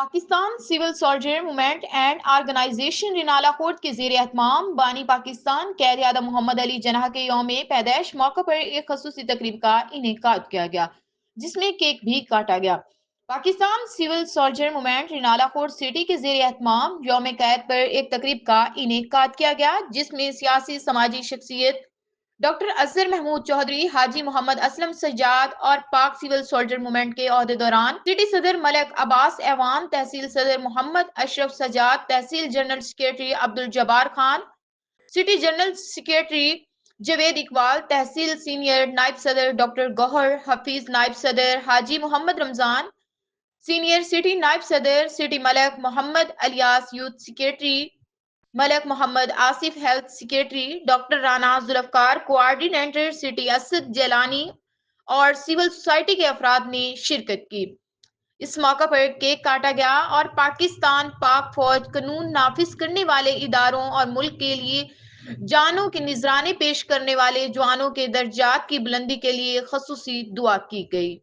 Pakistan civil soldier movement and organisation Renala Kot کے زیر اہتمام بانی پاکستان قائد اعظم محمد علی جناح کے یوم پیدائش موقع پر ایک خصوصی تقریب کا انعقاد کیا گیا جس میں کیک بھی کاٹا گیا۔ Pakistan civil soldier movement Renala Kot city کے زیر اہتمام یوم قائد پر ایک تقریب کا انعقاد کیا گیا جس میں سیاسی سماجی شخصیت ڈاکٹر اظہر محمود چودھری، حاجی محمد اسلم سجاد اور پاک سول سولجر موومنٹ کے عہدیداران، سٹی صدر ملک عباس ایوان، تحصیل صدر Muhammad Ashraf Sajjad, tehsil general secretary Abdul Jabbar Khan, city general secretary Javed Iqbal, tehsil senior نائب صدر ڈاکٹر گوہر حفیظ، نائب صدر حاجی محمد رمضان، سینئر سٹی نائب صدر city Malik Muhammad Ilyas, youth secretary Malik Muhammad Asif, health secretary doctor Rana Zulfiqar, coordinator city Asad Jilani اور سول سوسائٹی کے افراد نے شرکت کی۔ اس موقع پر کیک کاٹا گیا اور پاکستان پاک فوج، قانون نافذ کرنے والے اداروں اور ملک کے لیے جانوں کے نذرانے پیش کرنے والے جوانوں کے درجات کی بلندی کے لیے خصوصی دعا کی گئی۔